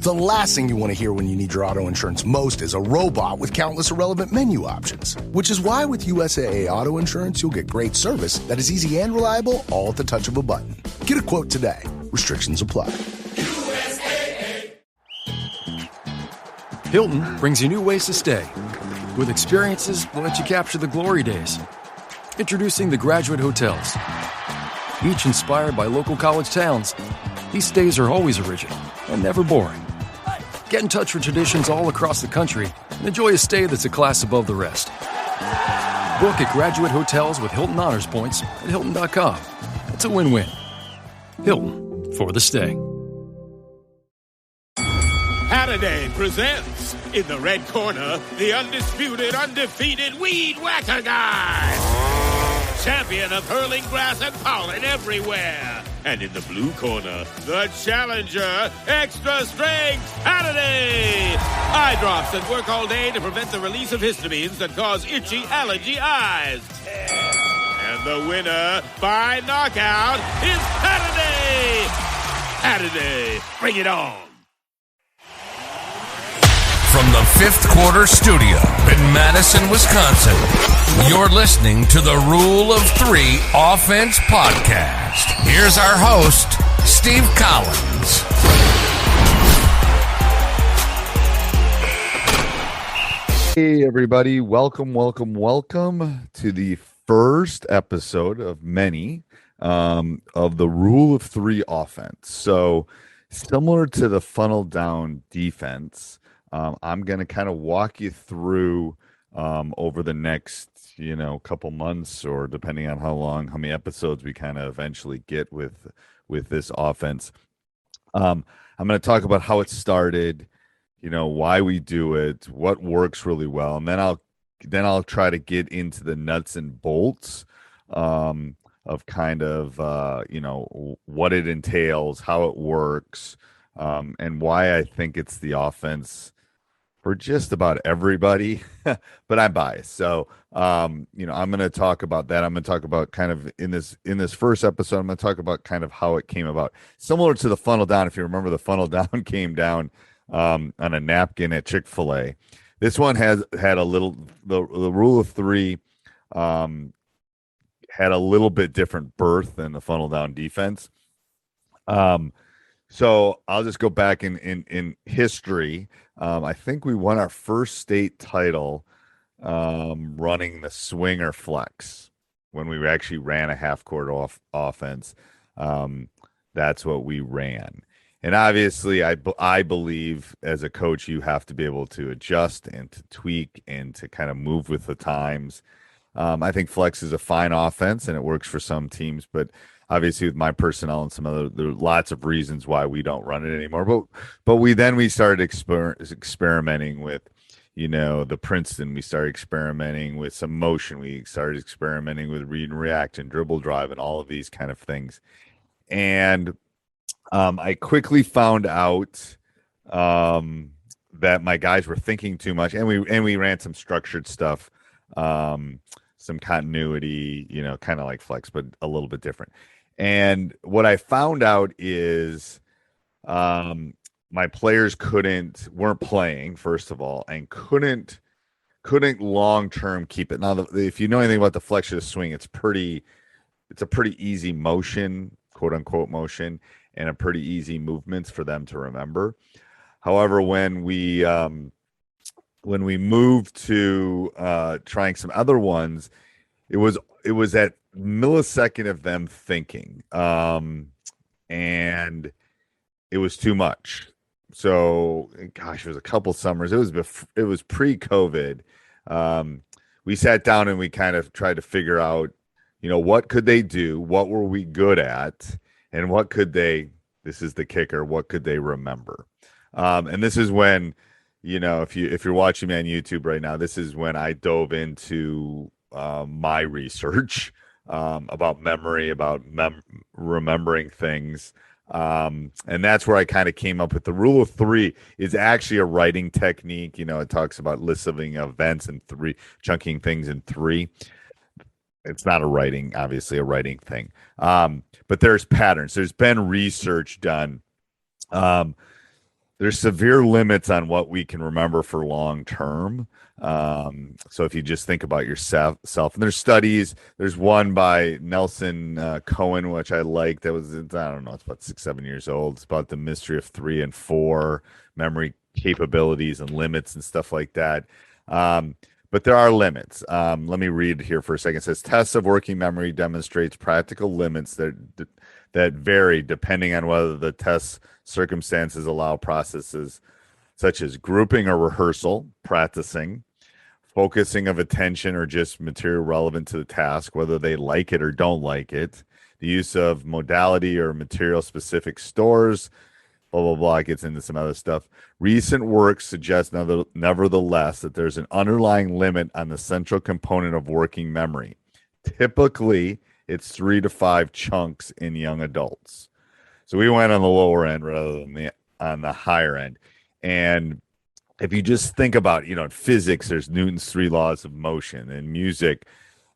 The last thing you want to hear when you need your auto insurance most is a robot with countless irrelevant menu options. Which is why with USAA Auto Insurance, you'll get great service that is easy and reliable, all at the touch of a button. Get a quote today. Restrictions apply. USAA. Hilton brings you new ways to stay. With experiences that let you capture the glory days. Introducing the Graduate Hotels. Each inspired by local college towns, these stays are always original and never boring. Get in touch with traditions all across the country and enjoy a stay that's a class above the rest. Book at Graduate Hotels with Hilton Honors Points at Hilton.com. It's a win-win. Hilton, for the stay. Halliday presents, in the red corner, the undisputed, undefeated Weed Whacker Guy. Champion of hurling grass and pollen everywhere. And in the blue corner, the challenger, extra strength Halliday. Eye drops that work all day to prevent the release of histamines that cause itchy allergy eyes. And the winner by knockout is Halliday. Halliday, bring it on. From the Fifth Quarter Studio in Madison, Wisconsin, you're listening to the Rule of Three Offense Podcast. Here's our host, Steve Collins. Hey, everybody. Welcome to the first episode of many of the Rule of Three Offense. So, similar to the funnel down defense, I'm going to kind of walk you through over the next, couple months, or depending on how many episodes we kind of eventually get with this offense. I'm going to talk about how it started, why we do it, what works really well, and then I'll try to get into the nuts and bolts of kind of what it entails, how it works, and why I think it's the offense for just about everybody, but I'm biased. So, I'm going to talk about that. I'm going to talk about kind of in this first episode, I'm going to talk about kind of how it came about. Similar to the funnel down, if you remember, the funnel down came down on a napkin at Chick-fil-A. This one had a little, the Rule of Three had a little bit different birth than the funnel down defense. So I'll just go back in history. I think we won our first state title running the swinger flex when we actually ran a half-court offense. That's what we ran. And obviously, I believe as a coach, you have to be able to adjust and to tweak and to kind of move with the times. I think flex is a fine offense, and it works for some teams, but obviously with my personnel and some other, there are lots of reasons why we don't run it anymore. But we started experimenting with, the Princeton. We started experimenting with some motion. We started experimenting with read and react and dribble drive and all of these kind of things. And I quickly found out that my guys were thinking too much, and we ran some structured stuff, some continuity, kind of like flex, but a little bit different. And what I found out is my players weren't playing, first of all, and couldn't long-term keep it. Now, if you know anything about the flex or the swing, it's a pretty easy motion, quote unquote motion, and a pretty easy movements for them to remember. However, when we moved to trying some other ones, it was that millisecond of them thinking, and it was too much. So, gosh, it was a couple summers. It was pre-COVID. We sat down and we kind of tried to figure out, what could they do? What were we good at? And what could they, this is the kicker, what could they remember? And this is when, if you're watching me on YouTube right now, this is when I dove into my research about memory, about remembering things. And that's where I kind of came up with the Rule of Three is actually a writing technique. It talks about listing events in three, chunking things in three. It's not a writing thing. But there's patterns. There's been research done. there's severe limits on what we can remember for long term. So if you just think about yourself, and there's studies, there's one by Nelson Cohen, which I like. That was, I don't know, it's about 6, 7 years old. It's about the mystery of 3 and 4 memory capabilities and limits and stuff like that. But there are limits. Let me read here for a second. It says tests of working memory demonstrates practical limits that vary depending on whether the test circumstances allow processes such as grouping or rehearsal, practicing, focusing of attention, or just material relevant to the task, whether they like it or don't like it, the use of modality or material specific stores, blah, blah, blah. It gets into some other stuff. Recent work suggests, nevertheless, that there's an underlying limit on the central component of working memory. Typically, it's 3 to 5 chunks in young adults. So we went on the lower end rather than on the higher end. And if you just think about, in physics, there's Newton's 3 laws of motion. In music,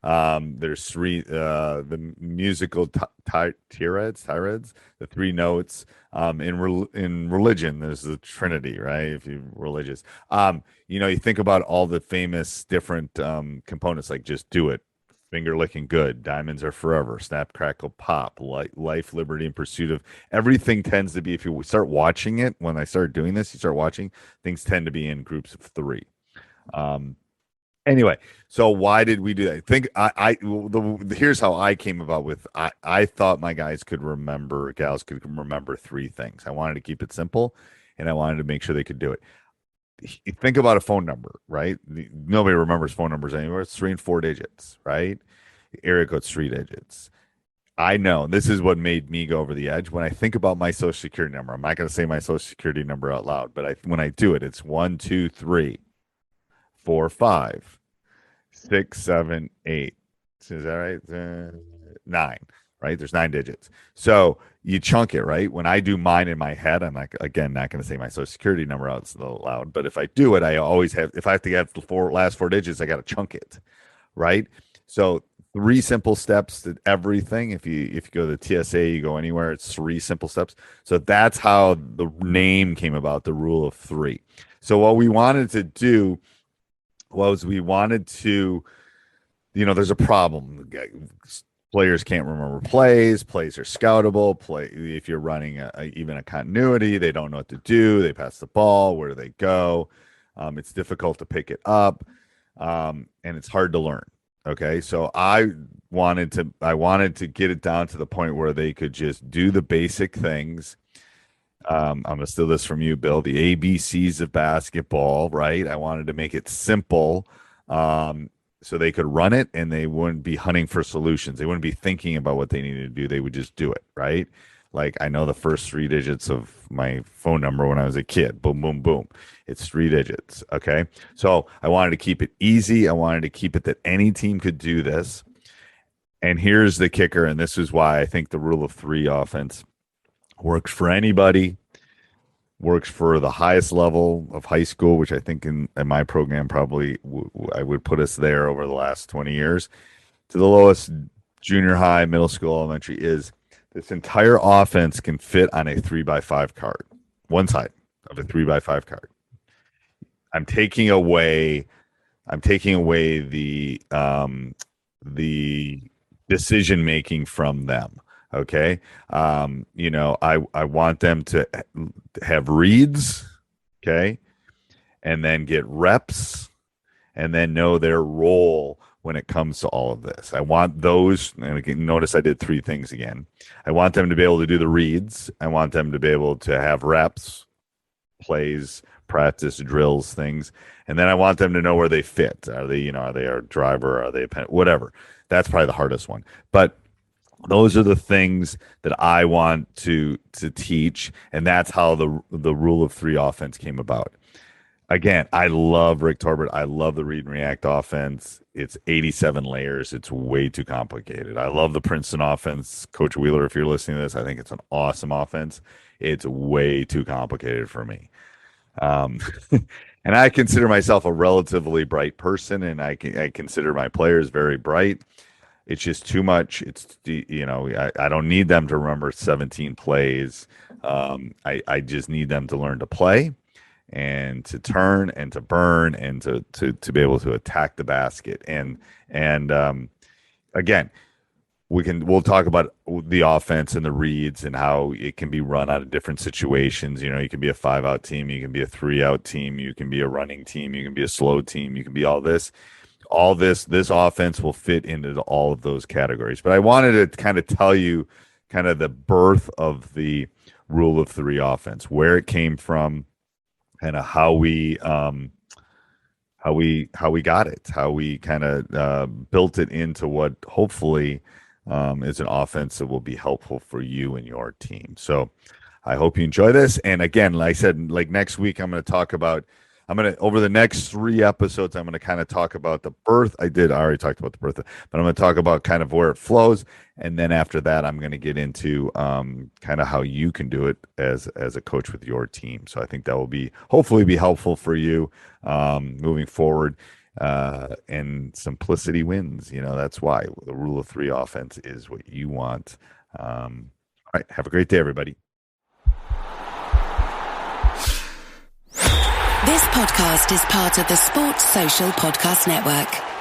there's the musical tirades, the 3 notes. In religion, there's the Trinity, right? If you're religious, you think about all the famous different components, like just do it, finger licking good, diamonds are forever, snap crackle pop, life, liberty, and pursuit of everything tends to be, if you start watching it, when I start doing this, you start watching, things tend to be in groups of 3. Anyway, so why did we do that? Here's how I came about with, I thought my gals could remember 3 things. I wanted to keep it simple, and I wanted to make sure they could do it. Think about a phone number, right? Nobody remembers phone numbers anymore. It's 3 and 4 digits, right? Area code's 3 digits. I know this is what made me go over the edge. When I think about my social security number, I'm not going to say my social security number out loud, but when I do it, it's 1, 2, 3, 4, 5, 6, 7, 8. Is that right? 9. Right? There's 9 digits. So you chunk it, right? When I do mine in my head, I'm not going to say my social security number out loud, but if I do it, I always have, if I have to get the last 4 digits, I got to chunk it, right? So 3 simple steps to everything. If you go to the TSA, you go anywhere, it's 3 simple steps. So that's how the name came about, the rule of 3. So what we wanted to do was there's a problem. Players can't remember plays. Plays are scoutable. If you're running even a continuity, they don't know what to do. They pass the ball. Where do they go? It's difficult to pick it up, and it's hard to learn. Okay, so I wanted to get it down to the point where they could just do the basic things. I'm gonna steal this from you, Bill. The ABCs of basketball, right? I wanted to make it simple. So they could run it and they wouldn't be hunting for solutions. They wouldn't be thinking about what they needed to do. They would just do it, right? Like, I know the first 3 digits of my phone number when I was a kid. Boom, boom, boom. It's 3 digits, okay? So I wanted to keep it easy. I wanted to keep it that any team could do this. And here's the kicker, and this is why I think the rule of 3 offense works for anybody. Works for the highest level of high school, which I think in my program probably I would put us there over the last 20 years, to the lowest junior high, middle school, elementary. Is this entire offense can fit on a 3x5 card, one side of a 3x5 card. I'm taking away the decision making from them. Okay. I want them to have reads, okay, and then get reps, and then know their role when it comes to all of this. I want those, and again, notice I did 3 things again. I want them to be able to do the reads. I want them to be able to have reps, plays, practice, drills, things, and then I want them to know where they fit. Are they a driver? Are they a pen? Whatever. That's probably the hardest one, but those are the things that I want to teach, and that's how the rule of 3 offense came about. Again, I love Rick Torbert. I love the read and react offense. It's 87 layers. It's way too complicated. I love the Princeton offense. Coach Wheeler, if you're listening to this, I think it's an awesome offense. It's way too complicated for me. And I consider myself a relatively bright person, and I consider my players very bright. It's just too much. I don't need them to remember 17 plays. I just need them to learn to play and to turn and to burn and to be able to attack the basket. And again, we'll talk about the offense and the reads and how it can be run out of different situations. You know, you can be a 5-out team, you can be a 3-out team, you can be a running team, you can be a slow team, you can be all this. This offense will fit into all of those categories. But I wanted to kind of tell you kind of the birth of the rule of 3 offense, where it came from, kind of how we got it, how we kind of built it into what hopefully is an offense that will be helpful for you and your team. So I hope you enjoy this. And again, like I said, like next week, over the next 3 episodes, I'm going to kind of talk about the birth. I already talked about the birth, but I'm going to talk about kind of where it flows. And then after that, I'm going to get into kind of how you can do it as a coach with your team. So I think that will hopefully be helpful for you moving forward. And simplicity wins. You know, that's why the rule of 3 offense is what you want. All right. Have a great day, everybody. This podcast is part of the Sports Social Podcast Network.